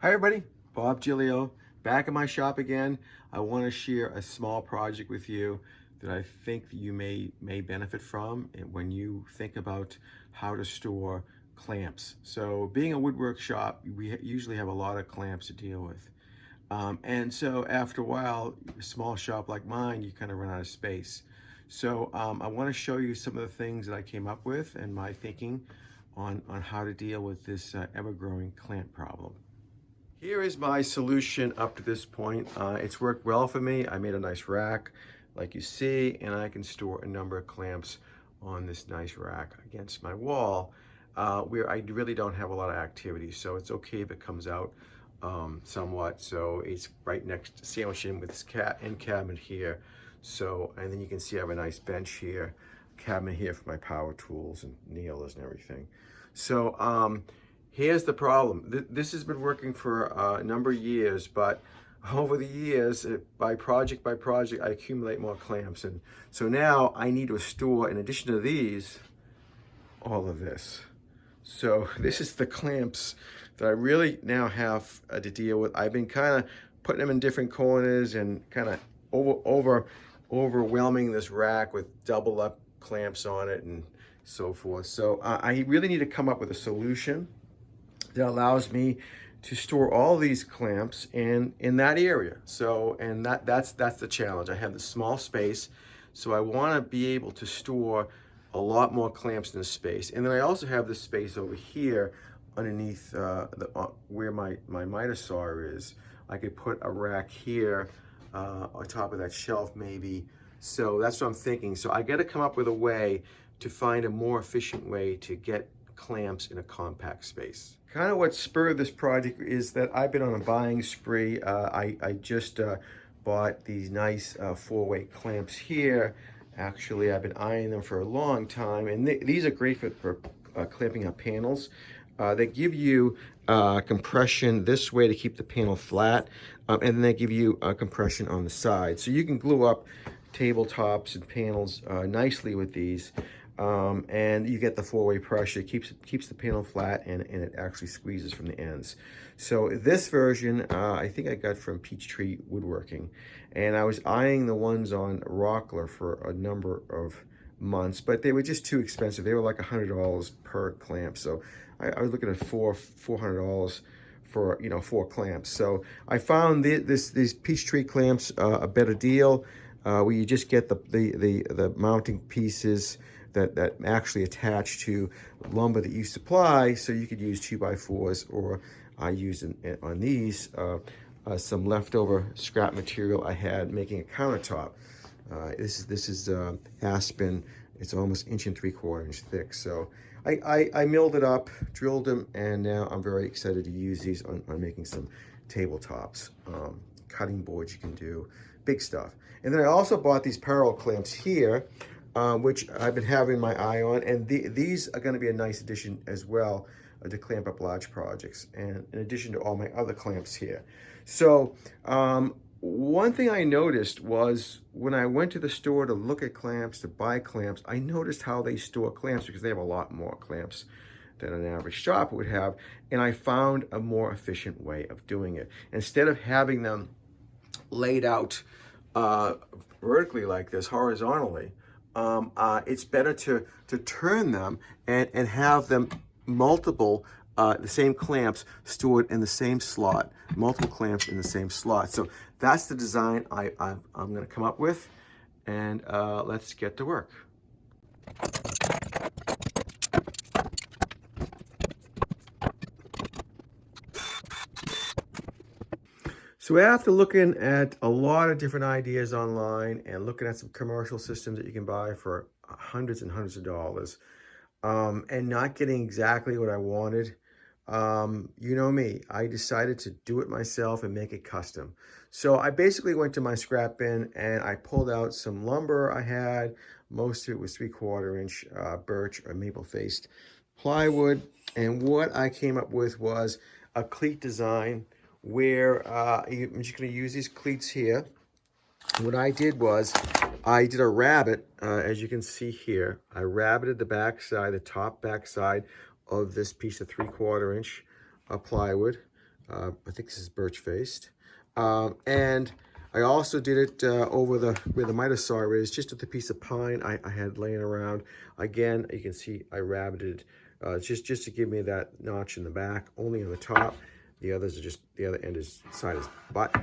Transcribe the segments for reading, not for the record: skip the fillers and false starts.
Hi everybody, Bob Giglio, back in my shop again. I want to share a small project with you that I think that you may benefit from when you think about how to store clamps. So being a woodwork shop, we usually have a lot of clamps to deal with. And so after a while, a small shop like mine, you kind of run out of space. So I want to show you some of the things that I came up with and my thinking on how to deal with this ever-growing clamp problem. Here is my solution up to this point. It's worked well for me. I made a nice rack like you see, and I can store a number of clamps on this nice rack against my wall where I really don't have a lot of activity. So it's okay if it comes out somewhat. So it's right next, sandwiched in with this end cabinet here. So, and then you can see I have a nice bench here, cabinet here for my power tools and nailers and everything. So, here's the problem. This has been working for a number of years, but over the years, by project, I accumulate more clamps. And so now I need to store, in addition to these, all of this. So this is the clamps that I really now have to deal with. I've been kind of putting them in different corners and kind of overwhelming this rack with double up clamps on it and so forth. So I really need to come up with a solution that allows me to store all these clamps in that area. So, and that's the challenge. I have this small space, so I want to be able to store a lot more clamps in this space. And then I also have this space over here underneath where my miter saw is. I could put a rack here on top of that shelf maybe. So that's what I'm thinking. So I got to come up with a way to find a more efficient way to get clamps in a compact space. Kind of what spurred this project is that I've been on a buying spree. I just bought these nice four-way clamps here. Actually, I've been eyeing them for a long time, and these are great for clamping up panels. They give you compression this way to keep the panel flat, and then they give you compression on the side. So you can glue up tabletops and panels nicely with these. And you get the four-way pressure. It keeps the panel flat, and it actually squeezes from the ends. So this version, I think I got from Peachtree Woodworking, and I was eyeing the ones on Rockler for a number of months, but they were just too expensive. They were like $100 per clamp. So I was looking at $400 for 4 clamps. So I found these Peachtree clamps a better deal, where you just get the mounting pieces that actually attach to lumber that you supply, so you could use 2x4s, or I used on these some leftover scrap material I had making a countertop. This is aspen. It's almost 1 3/4 inch thick. So I milled it up, drilled them, and now I'm very excited to use these on making some tabletops, cutting boards you can do, big stuff. And then I also bought these parallel clamps here, which I've been having my eye on, and these are going to be a nice addition as well to clamp up large projects, and in addition to all my other clamps here. So one thing I noticed was when I went to the store to look at clamps, to buy clamps, I noticed how they store clamps, because they have a lot more clamps than an average shop would have, and I found a more efficient way of doing it. Instead of having them laid out vertically like this, horizontally, it's better to turn them and have them multiple, the same clamps stored in the same slot, multiple clamps in the same slot. So that's the design I'm going to come up with, and let's get to work. So after looking at a lot of different ideas online and looking at some commercial systems that you can buy for hundreds and hundreds of dollars, and not getting exactly what I wanted, you know me, I decided to do it myself and make it custom. So I basically went to my scrap bin and I pulled out some lumber I had. Most of it was 3/4 inch birch or maple faced plywood. And what I came up with was a cleat design where I'm just going to use these cleats here. What I did was I did a rabbet, as you can see here. I rabbeted the back side, the top back side of this piece of 3/4 inch plywood. I think this is birch faced. And I also did it over where the miter saw is, just with a piece of pine I had laying around. Again, you can see I rabbited just to give me that notch in the back, only on the top. The others are just, the other end is side is butt.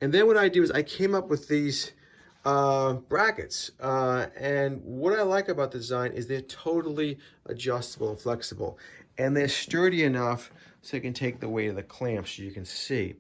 And then what I do is I came up with these brackets. And what I like about the design is they're totally adjustable and flexible. And they're sturdy enough so you can take the weight of the clamps, you can see.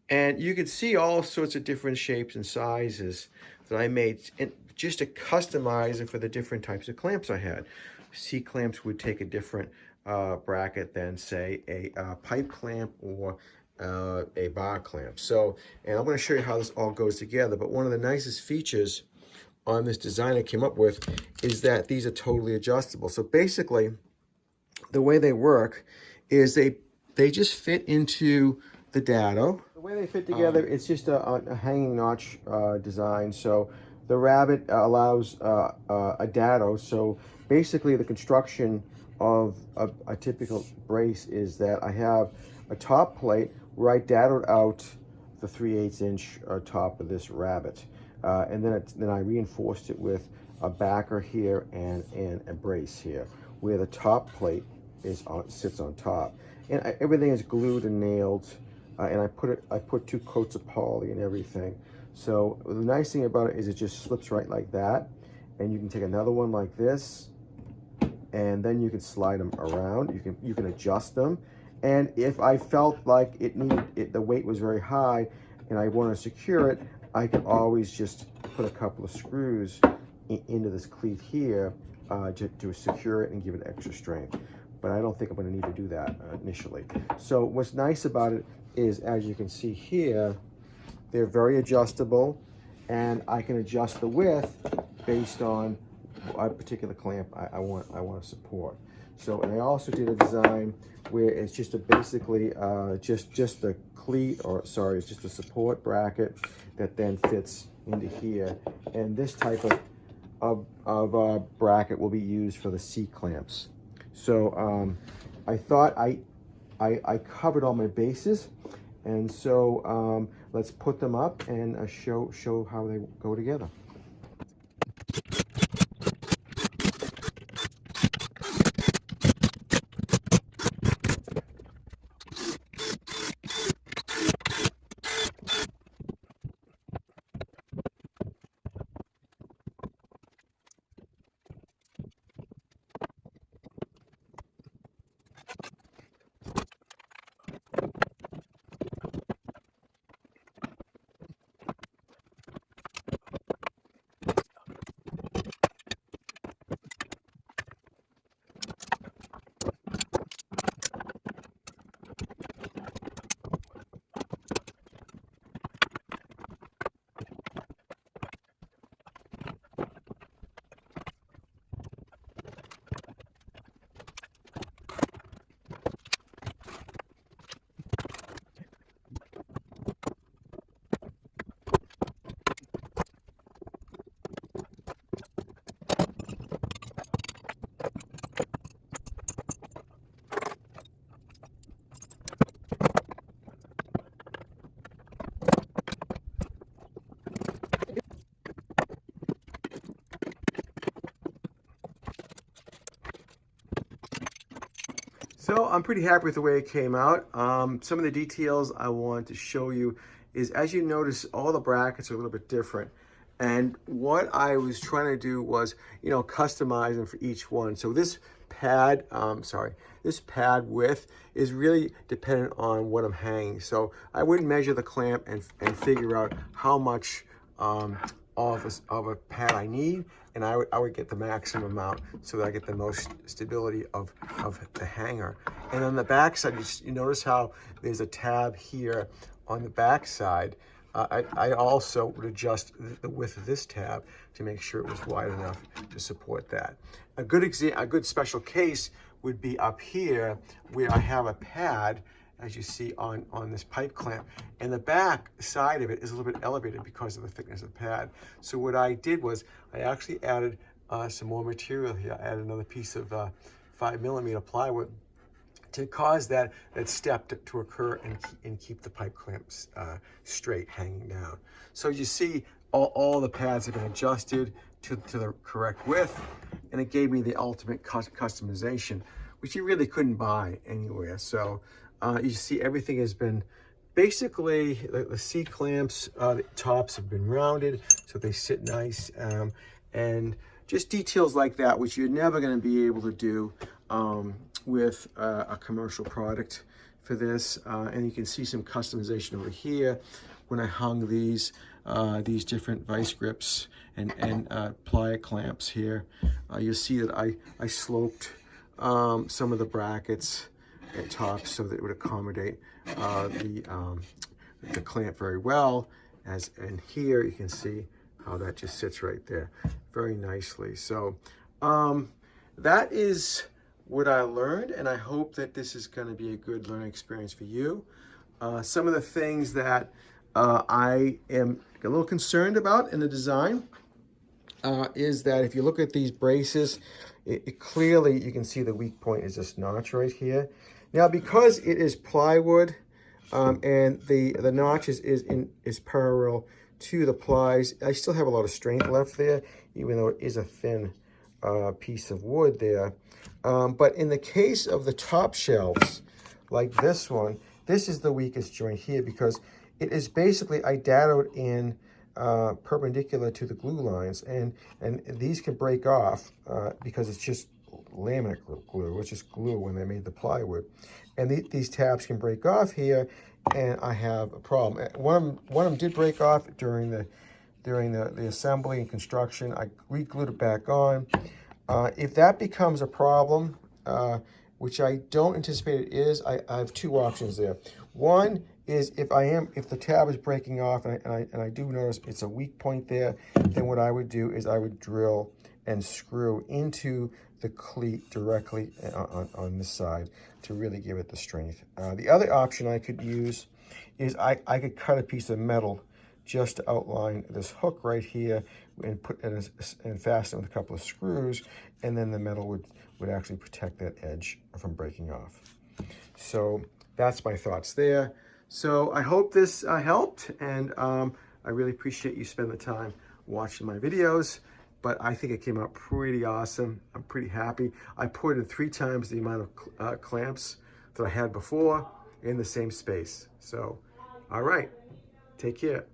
And you can see all sorts of different shapes and sizes that I made, and just to customize it for the different types of clamps I had. C clamps would take a different bracket than, say, a pipe clamp or a bar clamp. So, and I'm going to show you how this all goes together. But one of the nicest features on this design I came up with is that these are totally adjustable. So basically, the way they work is they just fit into the dado. The way they fit together, it's just a hanging notch design. So the rabbit allows a dado. So basically the construction of a typical brace is that I have a top plate where I dadoed out the 3/8 inch top of this rabbit. And then I reinforced it with a backer here and a brace here, where the top plate sits on top. And everything is glued and nailed. And I put 2 coats of poly and everything. So the nice thing about it is it just slips right like that. And you can take another one like this, and then you can slide them around. You can adjust them. And if I felt like the weight was very high and I want to secure it, I could always just put a couple of screws into this cleat here to secure it and give it extra strength. But I don't think I'm going to need to do that initially. So what's nice about it is, as you can see here, they're very adjustable, and I can adjust the width based on a particular clamp I want to support. So, and I also did a design where it's just basically just the cleat, or sorry, it's just a support bracket that then fits into here. And this type of bracket will be used for the C clamps. So I thought I covered all my bases, and so let's put them up and show how they go together. So I'm pretty happy with the way it came out. Some of the details I want to show you is, as you notice, all the brackets are a little bit different. And what I was trying to do was, customize them for each one. So this pad, this pad width is really dependent on what I'm hanging. So I would measure the clamp and figure out how much of a pad I need, and I would get the maximum amount so that I get the most stability of the hanger. And on the back side, you notice how there's a tab here on the back side. I also would adjust the width of this tab to make sure it was wide enough to support that. A good special case would be up here, where I have a pad, as you see on this pipe clamp, and the back side of it is a little bit elevated because of the thickness of the pad. So what I did was I actually added some more material here. I added another piece of 5mm plywood to cause that step to occur and keep the pipe clamps straight, hanging down. So you see all the pads have been adjusted to the correct width, and it gave me the ultimate customization, which you really couldn't buy anywhere. So you see everything has been basically, the C clamps, the tops have been rounded so they sit nice, and just details like that, which you're never going to be able to do with a commercial product for this. And you can see some customization over here when I hung these different vice grips and plier clamps here. You'll see that I sloped some of the brackets at top so that it would accommodate the clamp very well. And here you can see how that just sits right there very nicely. So that is what I learned, and I hope that this is going to be a good learning experience for you. Some of the things that I am a little concerned about in the design is that if you look at these braces, it clearly you can see the weak point is this notch right here. Now, because it is plywood and the notch is parallel to the plies, I still have a lot of strength left there, even though it is a thin piece of wood there. But in the case of the top shelves, like this one, this is the weakest joint here because it is basically, I dado in perpendicular to the glue lines, and these can break off because it's just laminate glue. It's just glue when they made the plywood, and these tabs can break off here, and I have a problem. One of them did break off during the assembly and construction. I re-glued it back on. If that becomes a problem, which I don't anticipate it is, I have two options there. One is if the tab is breaking off and I do notice it's a weak point there, then what I would do is I would drill and screw into the cleat directly on this side to really give it the strength. The other option I could use is I could cut a piece of metal just to outline this hook right here and fasten it with a couple of screws, and then the metal would actually protect that edge from breaking off. So that's my thoughts there. So I hope this helped, and I really appreciate you spending the time watching my videos, but I think it came out pretty awesome. I'm pretty happy. I put in 3 times the amount of clamps that I had before in the same space. So, all right, take care.